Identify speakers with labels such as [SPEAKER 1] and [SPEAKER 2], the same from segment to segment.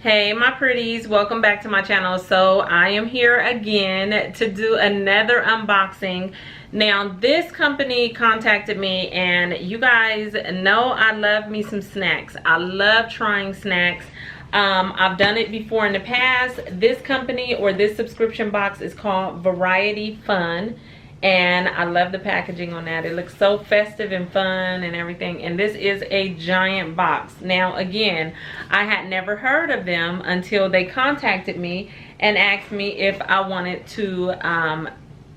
[SPEAKER 1] Hey my pretties, welcome back to my channel. So I am here again to do another unboxing. Now this company contacted me, and you guys know I love me some snacks. I love trying snacks. I've done it before in the past. This company or this subscription box is called Variety Fun, and I love the packaging on that. It looks so festive and fun and everything. And this is a giant box. Now again, I had never heard of them until they contacted me and asked me if I wanted to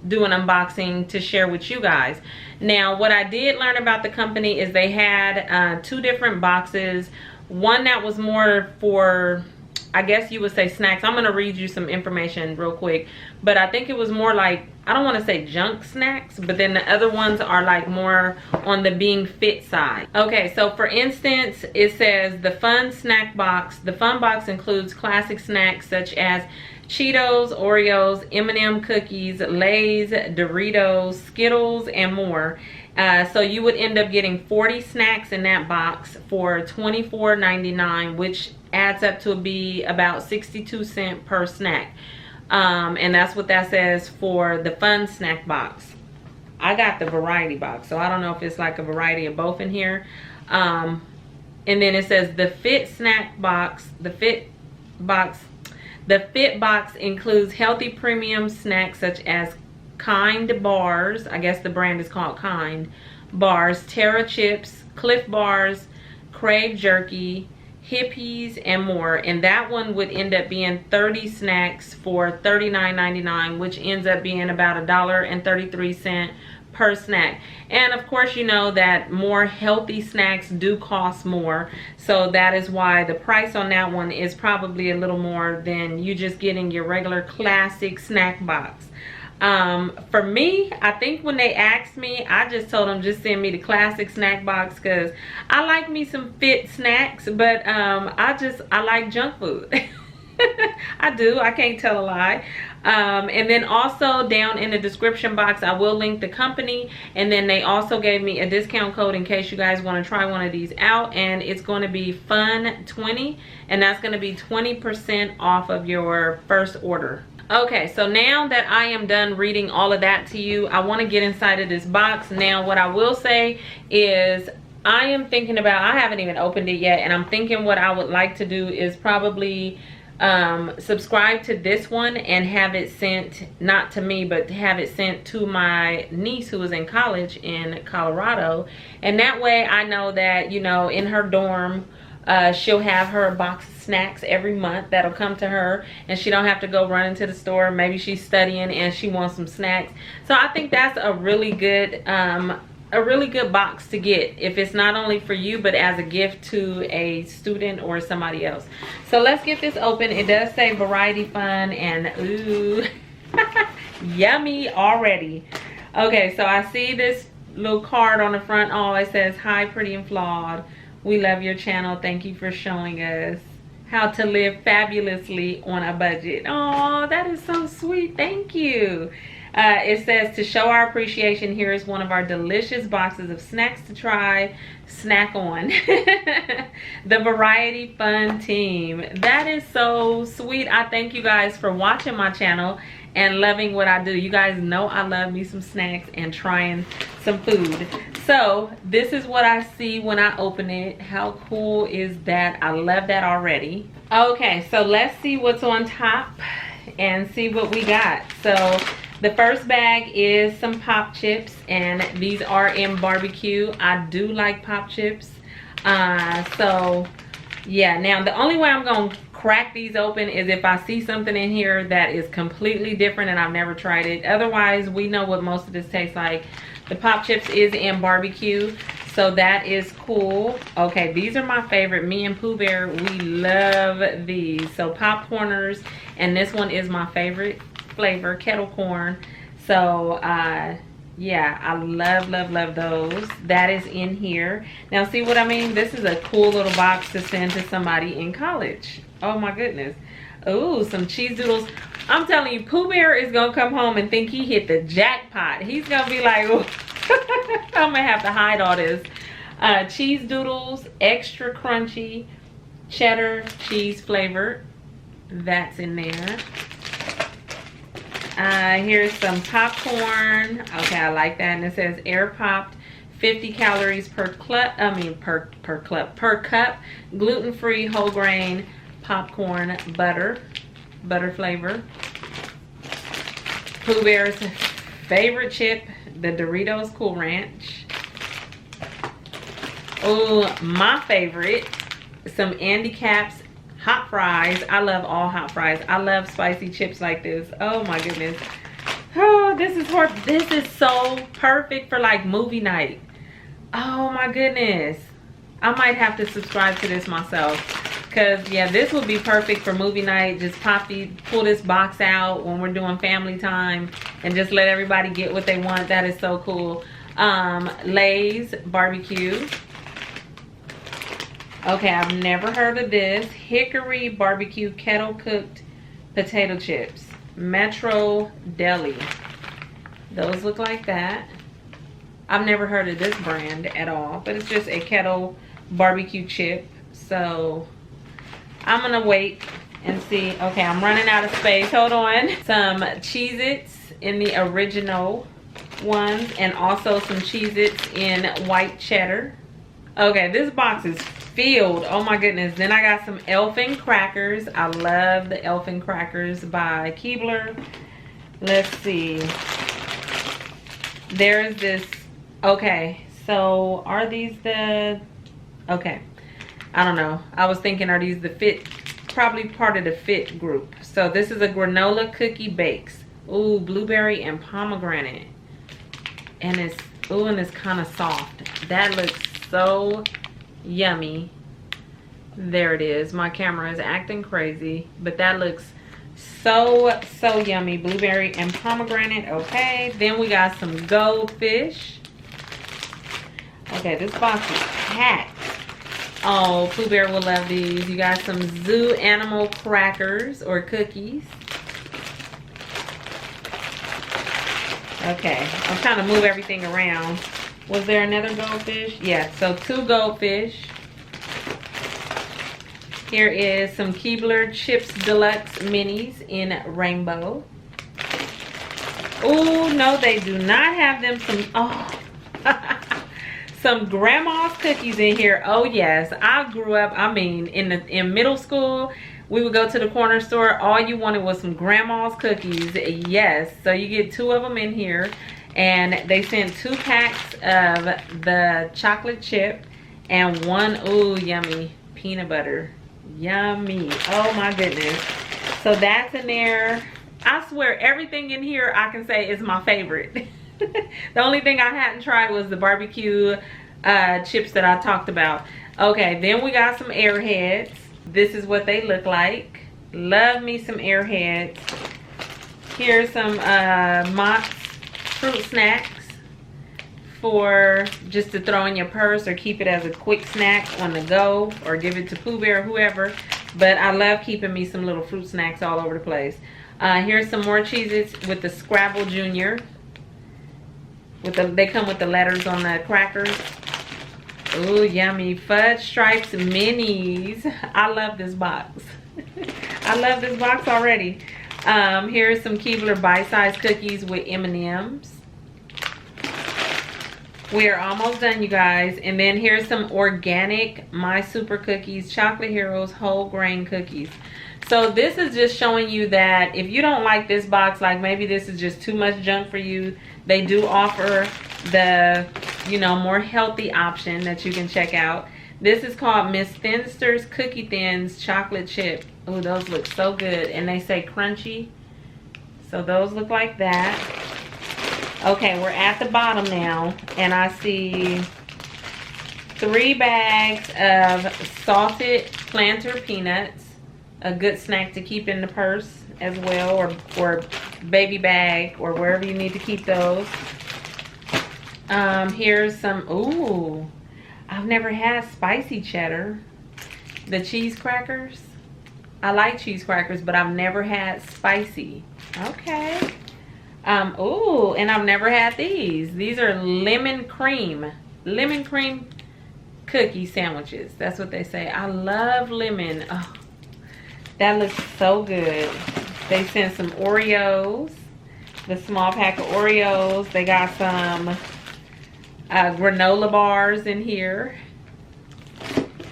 [SPEAKER 1] do an unboxing to share with you guys. Now what I did learn about the company is they had two different boxes. One that was more for, I guess you would say, snacks. I'm gonna read you some information real quick, but I think it was more like, I don't want to say junk snacks, but then the other ones are like more on the being fit side. Okay, so for instance, it says the fun snack box. The fun box includes classic snacks such as Cheetos, Oreos, M&M cookies, Lay's, Doritos, Skittles, and more. So you would end up getting 40 snacks in that box for $24.99, which adds up to be about 62 cents per snack. And that's what that says for the fun snack box. I got the variety box, so I don't know if it's like a variety of both in here. And then it says the fit snack box. The fit box includes healthy premium snacks such as Kind bars, I guess the brand is called Kind bars, Terra chips, Cliff bars, Crave jerky, Hippies, and more. And that one would end up being 30 snacks for $39.99, which ends up being about $1.33 per snack. And of course, you know that more healthy snacks do cost more, so that is why the price on that one is probably a little more than you just getting your regular classic snack box. For me, I think when they asked me, I just told them just send me the classic snack box, because I like me some fit snacks, but I like junk food. I do, I can't tell a lie. And then also down in the description box, I will link the company, and then they also gave me a discount code in case you guys want to try one of these out, and it's going to be FUN20, and that's going to be 20% off of your first order. Okay, so now that I am done reading all of that to you, I want to get inside of this box. Now what I will say is I am thinking about, I haven't even opened it yet, and I'm thinking what I would like to do is probably subscribe to this one and have it sent, not to me, but have it sent to my niece who is in college in Colorado. And that way I know that, you know, in her dorm, she'll have her box of snacks every month that'll come to her, and she don't have to go run into the store. Maybe she's studying and she wants some snacks. So I think that's a really good box to get, if it's not only for you but as a gift to a student or somebody else. So let's get this open. It does say Variety Fun, and ooh, yummy already. Okay, so I see this little card on the front. Oh, it says, "Hi Pretty and Flawed. We love your channel. Thank you for showing us how to live fabulously on a budget." Oh, that is so sweet. Thank you. It says, "To show our appreciation, here is one of our delicious boxes of snacks to try. Snack on." The Variety Fun team. That is so sweet. I thank you guys for watching my channel and loving what I do. You guys know I love me some snacks and trying some food. So this is what I see when I open it. How cool is that? I love that already. Okay, so let's see what's on top and see what we got. So the first bag is some pop chips, and these are in barbecue. I do like pop chips. So yeah, now the only way I'm gonna crack these open is if I see something in here that is completely different and I've never tried it. Otherwise, we know what most of this tastes like. The pop chips is in barbecue, so that is cool. Okay, these are my favorite. Me and Pooh Bear, we love these. So popcorners, and this one is my favorite flavor, Kettle Corn. So yeah, I love those. That is in here. Now see what I mean? This is a cool little box to send to somebody in college. Oh my goodness. Ooh, some cheese doodles. I'm telling you, Pooh Bear is gonna come home and think he hit the jackpot. He's gonna be like, oh, I'm gonna have to hide all this. Cheese doodles, extra crunchy. cheddar cheese flavored. That's in there. Here's some popcorn. Okay, I like that. And it says air popped, 50 calories per cup, gluten-free whole grain popcorn butter flavor. Pooh Bear's favorite chip, the Doritos Cool Ranch. Oh, my favorite, some Andy Caps hot fries. I love all hot fries. I love spicy chips like this. Oh my goodness. Oh, this is so perfect for like movie night. Oh my goodness. I might have to subscribe to this myself. Cause yeah, this would be perfect for movie night. Just pull this box out when we're doing family time and just let everybody get what they want. That is so cool. Lay's barbecue. Okay, I've never heard of this. Hickory barbecue kettle cooked potato chips. Metro Deli. Those look like that. I've never heard of this brand at all, but it's just a kettle barbecue chip. So I'm gonna wait and see. Okay, I'm running out of space. Hold on. Some Cheez-Its in the original ones, and also some Cheez-Its in white cheddar. Okay, this box is filled. Oh my goodness. Then I got some Elfin crackers. I love the Elfin crackers by Keebler. Let's see. There's this. Okay, so are these the, okay, I don't know. I was thinking, are these the Fit, probably part of the Fit group. So this is a granola cookie bakes. Ooh, blueberry and pomegranate. And it's, ooh, and it's kind of soft. That looks so yummy. There it is. My camera is acting crazy, but that looks so yummy. Blueberry and pomegranate. Okay, then we got some goldfish. Okay, this box is packed. Oh, Pooh Bear will love these. You got some zoo animal crackers or cookies. Okay, I'm trying to move everything around. Was there another goldfish? Yeah, so 2 goldfish. Here is some Keebler Chips Deluxe Minis in rainbow. Oh, no, they do not have them. Some grandma's cookies in here. Oh yes, I grew up, I mean, in middle school, we would go to the corner store. All you wanted was some grandma's cookies. Yes, so you get 2 of them in here. And they sent 2 packs of the chocolate chip and 1, ooh, yummy, peanut butter. Yummy. Oh my goodness. So that's in there. I swear everything in here I can say is my favorite. The only thing I hadn't tried was the barbecue chips that I talked about. Okay, then we got some Airheads. This is what they look like. Love me some Airheads. Here's some Mott's fruit snacks for just to throw in your purse or keep it as a quick snack on the go, or give it to Pooh Bear or whoever. But I love keeping me some little fruit snacks all over the place. Here's some more Cheez-Its with the Scrabble Junior. They come with the letters on the crackers. Ooh, yummy. Fudge Stripes Minis. I love this box. I love this box already. Here's some Keebler bite-sized cookies with M&Ms. We are almost done, you guys. And then here's some organic My Super Cookies Chocolate Heroes whole grain cookies. So this is just showing you that if you don't like this box, like maybe this is just too much junk for you, they do offer the, you know, more healthy option that you can check out. This is called Miss Finster's Cookie Thins Chocolate Chip. Oh, those look so good. And they say crunchy. So those look like that. Okay, we're at the bottom now. And I see 3 bags of salted planter peanuts. A good snack to keep in the purse as well, or baby bag, or wherever you need to keep those. Here's some, ooh, I've never had spicy cheddar. The cheese crackers. I like cheese crackers, but I've never had spicy. Okay. Ooh, and I've never had these. These are lemon cream cookie sandwiches. That's what they say. I love lemon. Oh, that looks so good. They sent some Oreos, the small pack of Oreos. They got some granola bars in here.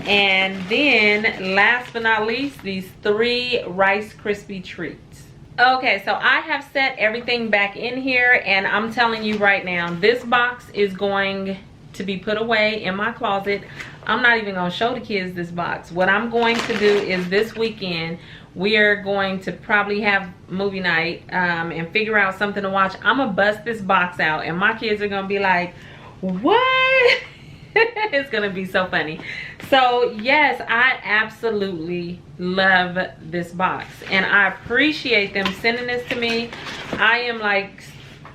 [SPEAKER 1] And then last but not least, these 3 Rice Krispie treats. Okay, so I have set everything back in here, and I'm telling you right now, this box is going to be put away in my closet. I'm not even gonna show the kids this box. What I'm going to do is this weekend, we are going to probably have movie night and figure out something to watch. I'm gonna bust this box out, and my kids are gonna be like, what? It's gonna be so funny. So yes, I absolutely love this box, and I appreciate them sending this to me. I am like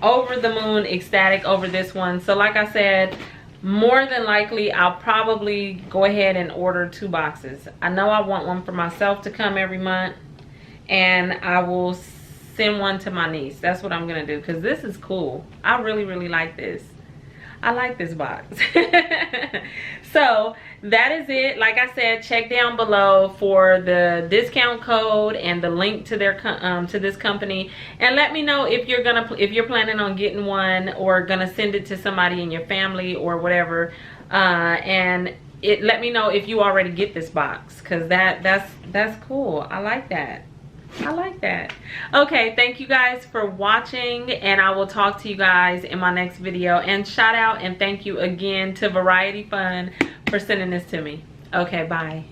[SPEAKER 1] over the moon ecstatic over this one. So like I said, more than likely I'll probably go ahead and order 2 boxes. I know I want one for myself to come every month, and I will send one to my niece. That's what I'm gonna do, because this is cool. I really like this. I like this box. So that is it. Like I said, check down below for the discount code and the link to their to this company, and let me know if you're planning on getting one or gonna send it to somebody in your family or whatever. And let me know if you already get this box, because that's cool. I like that. I like that. Okay, thank you guys for watching, and I will talk to you guys in my next video. And shout out and thank you again to Variety Fun for sending this to me. Okay, bye.